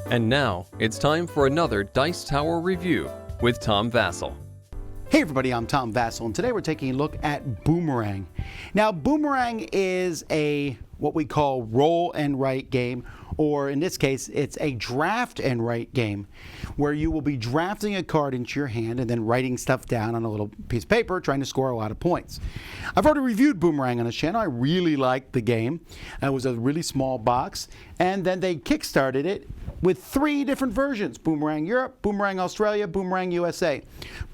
And now, it's time for another Dice Tower review with Tom Vasel. Hey everybody, I'm Tom Vasel, and today we're taking a look at Boomerang. Now, Boomerang is what we call roll and write game, or in this case, it's a draft and write game, where you will be drafting a card into your hand and then writing stuff down on a little piece of paper, trying to score a lot of points. I've already reviewed Boomerang on this channel. I really liked the game. It was a really small box, and then they kickstarted it with 3 different versions: Boomerang Europe, Boomerang Australia, Boomerang USA.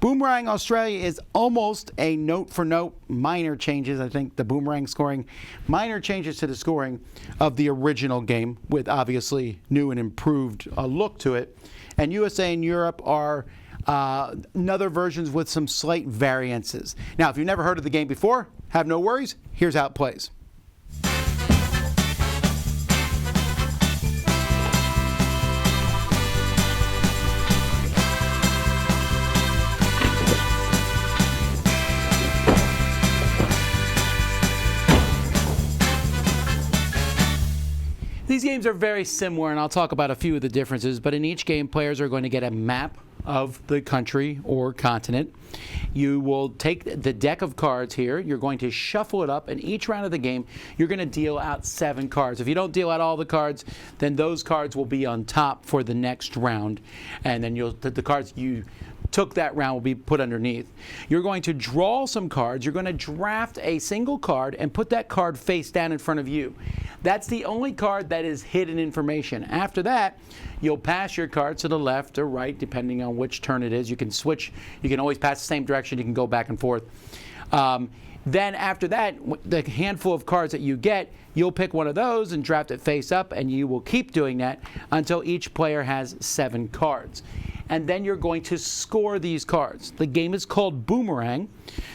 Boomerang Australia is almost a note-for-note, minor changes. I think the Boomerang scoring, minor changes to the scoring of the original game, with obviously new and improved look to it. And USA and Europe are another versions with some slight variances. Now, if you've never heard of the game before, have no worries. Here's how it plays. These games are very similar, and I'll talk about a few of the differences, but in each game, players are going to get a map of the country or continent. You will take the deck of cards here, you're going to shuffle it up, and each round of the game, you're going to deal out 7 cards. If you don't deal out all the cards, then those cards will be on top for the next round, and then the cards you took that round will be put underneath. You're going to draw some cards. You're going to draft a single card and put that card face down in front of you. That's the only card that is hidden information. After that, you'll pass your cards to the left or right, depending on which turn it is. You can switch. You can always pass the same direction. You can go back and forth. Then after that, the handful of cards that you get, you'll pick one of those and draft it face up, and you will keep doing that until each player has 7 cards. And then you're going to score these cards. The game is called Boomerang.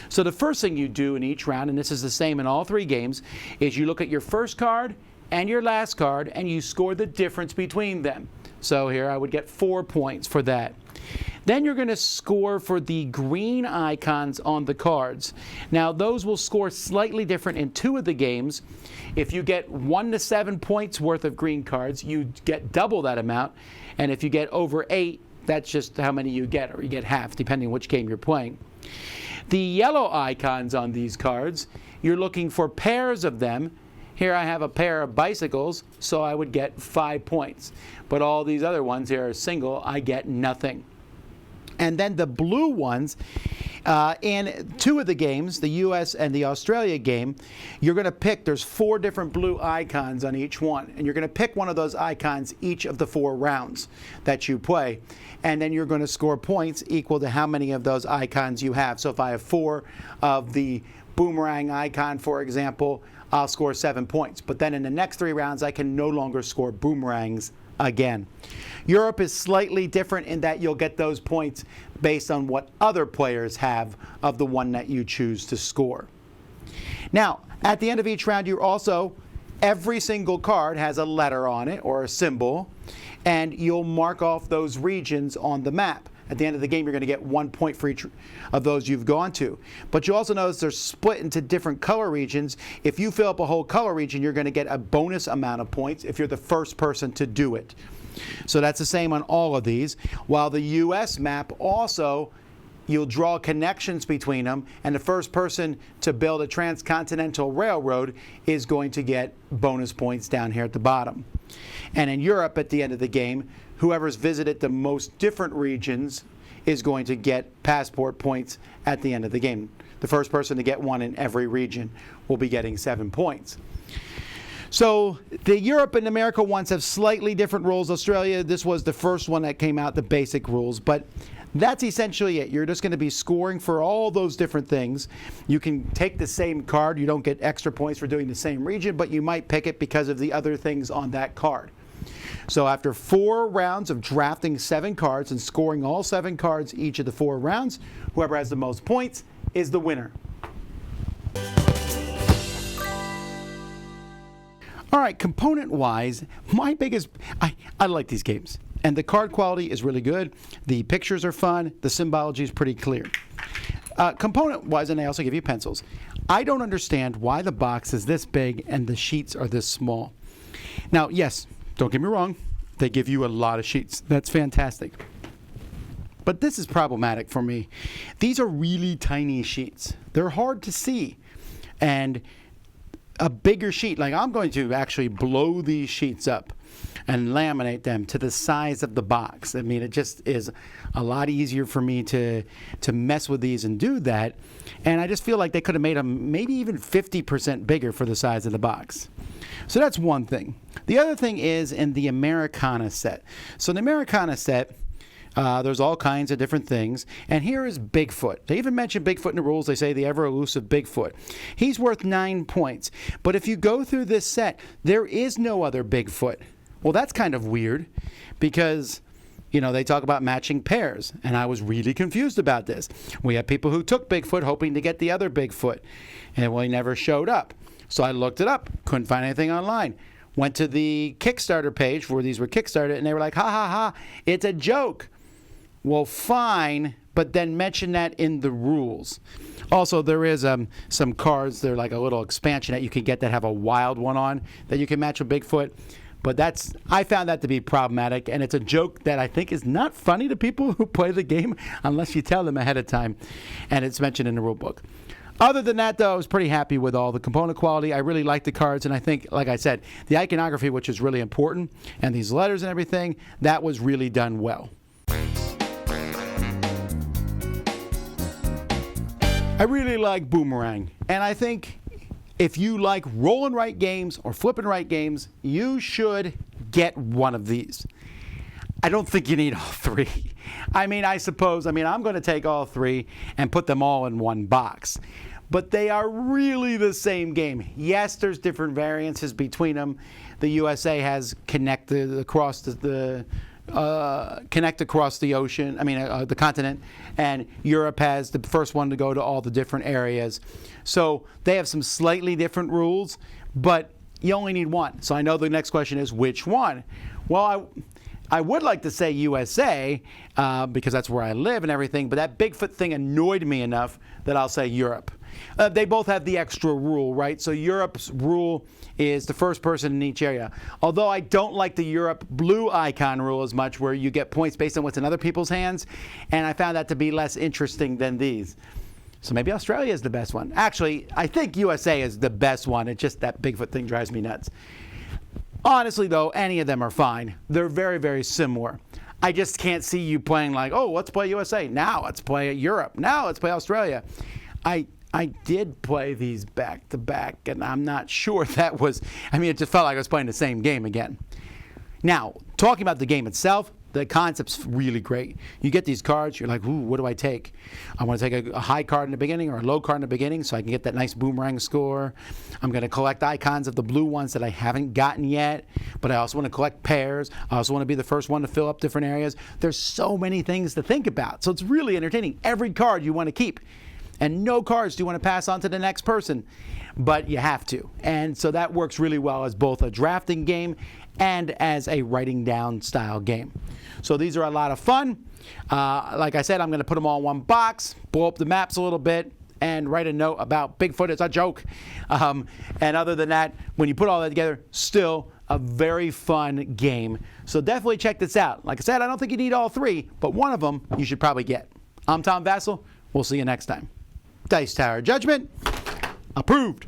So the first thing you do in each round, and this is the same in all 3 games, is you look at your first card and your last card, and you score the difference between them. So here I would get 4 points for that. Then you're going to score for the green icons on the cards. Now, those will score slightly different in 2 of the games. If you get 1 to 7 points worth of green cards, you get double that amount. And if you get over 8, that's just how many you get, or you get half, depending on which game you're playing. The yellow icons on these cards, you're looking for pairs of them. Here I have a pair of bicycles, so I would get 5 points. But all these other ones here are single, I get nothing. And then the blue ones, in 2 of the games, the US and the Australia game, you're going to pick, there's 4 different blue icons on each one. And you're going to pick one of those icons each of the 4 rounds that you play. And then you're going to score points equal to how many of those icons you have. So if I have 4 of the Boomerang icon, for example, I'll score 7 points. But then in the next 3 rounds, I can no longer score boomerangs again. Europe is slightly different in that you'll get those points based on what other players have of the one that you choose to score. Now, at the end of each round, every single card has a letter on it or a symbol, and you'll mark off those regions on the map. At the end of the game, you're going to get 1 point for each of those you've gone to. But you also notice they're split into different color regions. If you fill up a whole color region, you're going to get a bonus amount of points if you're the first person to do it. So that's the same on all of these. While the US map also, you'll draw connections between them, and the first person to build a transcontinental railroad is going to get bonus points down here at the bottom. And in Europe, at the end of the game, whoever's visited the most different regions is going to get passport points at the end of the game. The first person to get 1 in every region will be getting 7 points. So the Europe and America ones have slightly different rules. Australia, this was the first one that came out, the basic rules. But that's essentially it. You're just going to be scoring for all those different things. You can take the same card. You don't get extra points for doing the same region, but you might pick it because of the other things on that card. So after 4 rounds of drafting 7 cards and scoring all 7 cards each of the 4 rounds, whoever has the most points is the winner. All right, component-wise, my biggest... I like these games. And the card quality is really good. The pictures are fun. The symbology is pretty clear. Component-wise, and they also give you pencils, I don't understand why the box is this big and the sheets are this small. Now, yes, don't get me wrong. They give you a lot of sheets. That's fantastic. But this is problematic for me. These are really tiny sheets. They're hard to see. And a bigger sheet, like I'm going to actually blow these sheets up and laminate them to the size of the box. I mean, it just is a lot easier for me to mess with these and do that. And I just feel like they could have made them maybe even 50% bigger for the size of the box. So that's one thing. The other thing is in the Americana set. So in the Americana set, there's all kinds of different things. And here is Bigfoot. They even mention Bigfoot in the rules. They say the ever-elusive Bigfoot. He's worth 9 points. But if you go through this set, there is no other Bigfoot. Well, that's kind of weird because, you know, they talk about matching pairs. And I was really confused about this. We have people who took Bigfoot hoping to get the other Bigfoot. And well, he never showed up. So I looked it up. Couldn't find anything online. Went to the Kickstarter page where these were Kickstarted. And they were like, ha, ha, ha, it's a joke. Well, fine, but then mention that in the rules. Also, there is some cards. They're like a little expansion that you can get that have a wild one on that you can match with Bigfoot. But I found that to be problematic, and it's a joke that I think is not funny to people who play the game unless you tell them ahead of time, and it's mentioned in the rule book. Other than that, though, I was pretty happy with all the component quality. I really like the cards, and I think, like I said, the iconography, which is really important, and these letters and everything, that was really done well. I really like Boomerang, and I think if you like roll and write games or flip and write games, you should get one of these. I don't think you need all three. I mean, I'm going to take all three and put them all in one box. But they are really the same game. Yes, there's different variances between them. The USA has connect across the ocean, the continent, and Europe has the first one to go to all the different areas. So they have some slightly different rules, but you only need one. So I know the next question is which one? Well, I would like to say USA because that's where I live and everything, but that Bigfoot thing annoyed me enough that I'll say Europe. They both have the extra rule, right? So Europe's rule is the first person in each area. Although I don't like the Europe blue icon rule as much, where you get points based on what's in other people's hands, and I found that to be less interesting than these. So maybe Australia is the best one. Actually, I think USA is the best one. It's just that Bigfoot thing drives me nuts. Honestly, though, any of them are fine. They're very, very similar. I just can't see you playing like, oh, let's play USA. Now let's play Europe. Now let's play Australia. I did play these back to back, and I'm not sure that was, it just felt like I was playing the same game again. Now, talking about the game itself, the concept's really great. You get these cards, you're like, ooh, what do I take? I want to take a high card in the beginning or a low card in the beginning so I can get that nice Boomerang score. I'm going to collect icons of the blue ones that I haven't gotten yet, but I also want to collect pairs. I also want to be the first one to fill up different areas. There's so many things to think about, so it's really entertaining. Every card you want to keep. And no cards do you want to pass on to the next person, but you have to. And so that works really well as both a drafting game and as a writing down style game. So these are a lot of fun. Like I said, I'm going to put them all in one box, blow up the maps a little bit, and write a note about Bigfoot. It's a joke. And other than that, when you put all that together, still a very fun game. So definitely check this out. Like I said, I don't think you need all three, but one of them you should probably get. I'm Tom Vasel. We'll see you next time. Dice Tower Judgment approved.